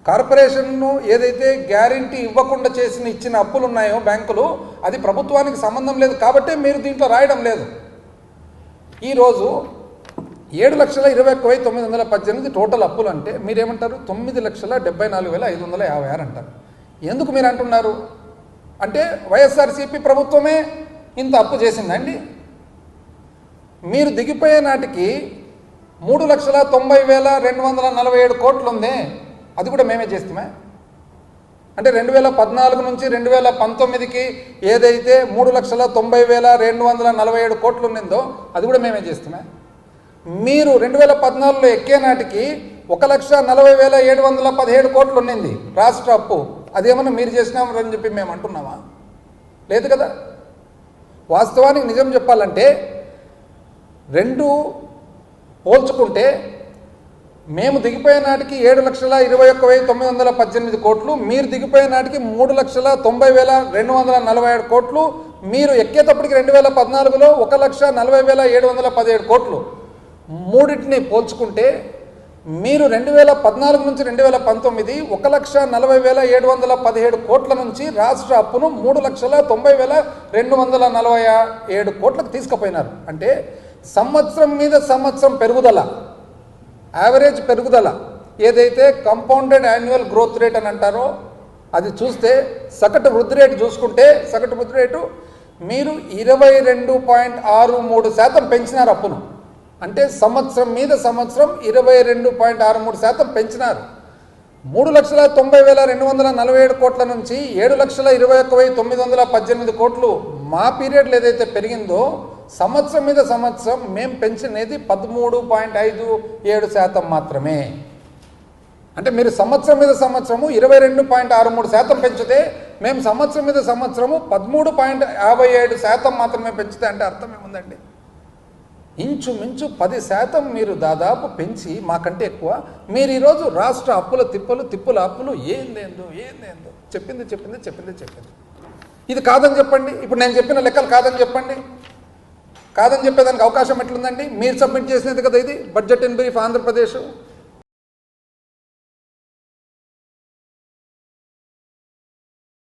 కార్పొరేషన్ను ఏదైతే గ్యారంటీ ఇవ్వకుండా ఇచ్చిన అప్పులు ఉన్నాయో బ్యాంకులు, అది ప్రభుత్వానికి సంబంధం లేదు కాబట్టే మీరు దీంట్లో రాయడం లేదు. ఈరోజు 7,21,918 టోటల్ అప్పులు అంటే మీరేమంటారు? 9,74,556 అంటారు. ఎందుకు మీరు అంటున్నారు అంటే వైఎస్ఆర్సీపీ ప్రభుత్వమే ఇంత అప్పు చేసిందండి. మీరు దిగిపోయే నాటికి 3,90,247 కోట్లు ఉంది, అది కూడా మేమే చేస్తామే. అంటే 2014 నుంచి 2019కి ఏదైతే 3,90,247 కోట్లు ఉన్నిందో అది కూడా మేమే చేస్తామే. మీరు 2014లో ఎక్కే నాటికి 1,40,717 కోట్లు ఉన్నింది రాష్ట్ర అప్పు. అదేమన్నా మీరు చేసినామని చెప్పి మేము అంటున్నామా? లేదు కదా. వాస్తవానికి నిజం చెప్పాలంటే రెండు పోల్చుకుంటే మేము దిగిపోయే నాటికి 7,21,918 కోట్లు, మీరు దిగిపోయే నాటికి 3,90,247 కోట్లు, మీరు ఎక్కేటప్పటికి 2014లో 1,40,717 కోట్లు. మూడింటిని పోల్చుకుంటే మీరు 2014 నుంచి 2019 1,40,717 కోట్ల నుంచి రాష్ట్ర అప్పును 3,90,247 కోట్లకు తీసుకుపోయినారు. అంటే సంవత్సరం మీద సంవత్సరం పెరుగుదల, యావరేజ్ పెరుగుదల ఏదైతే కంపౌండెడ్ యాన్యువల్ గ్రోత్ రేట్ అని అంటారో అది చూస్తే సగటు వృద్ధి రేటు చూసుకుంటే సగటు వృద్ధి రేటు మీరు 22.63% పెంచినారు అప్పును. అంటే సంవత్సరం మీద సంవత్సరం 22.63% పెంచినారు. 3,90,247 కోట్ల నుంచి 7,21,918 కోట్లు మా పీరియడ్లో ఏదైతే పెరిగిందో సంవత్సరం మీద సంవత్సరం మేము పెంచినది 13.57% మాత్రమే. అంటే మీరు సంవత్సరం మీద సంవత్సరము 22.63% పెంచితే మేము సంవత్సరం మీద సంవత్సరము 13.57% మాత్రమే పెంచితే అంటే అర్థం ఏముందండి? ఇంచుమించు 10% మీరు దాదాపు పెంచి మాకంటే ఎక్కువ మీరు ఈరోజు రాష్ట్ర అప్పుల తిప్పుల అప్పులు ఏందేందో చెప్పింది. ఇది కాదని చెప్పండి. ఇప్పుడు నేను చెప్పిన లెక్కలు కాదని చెప్పండి. కాదని చెప్పేదానికి అవకాశం ఎట్లుందండి? మీరు సబ్మిట్ చేసినది కదా ఇది బడ్జెట్ ఇన్ బ్రీఫ్ ఆంధ్రప్రదేశ్.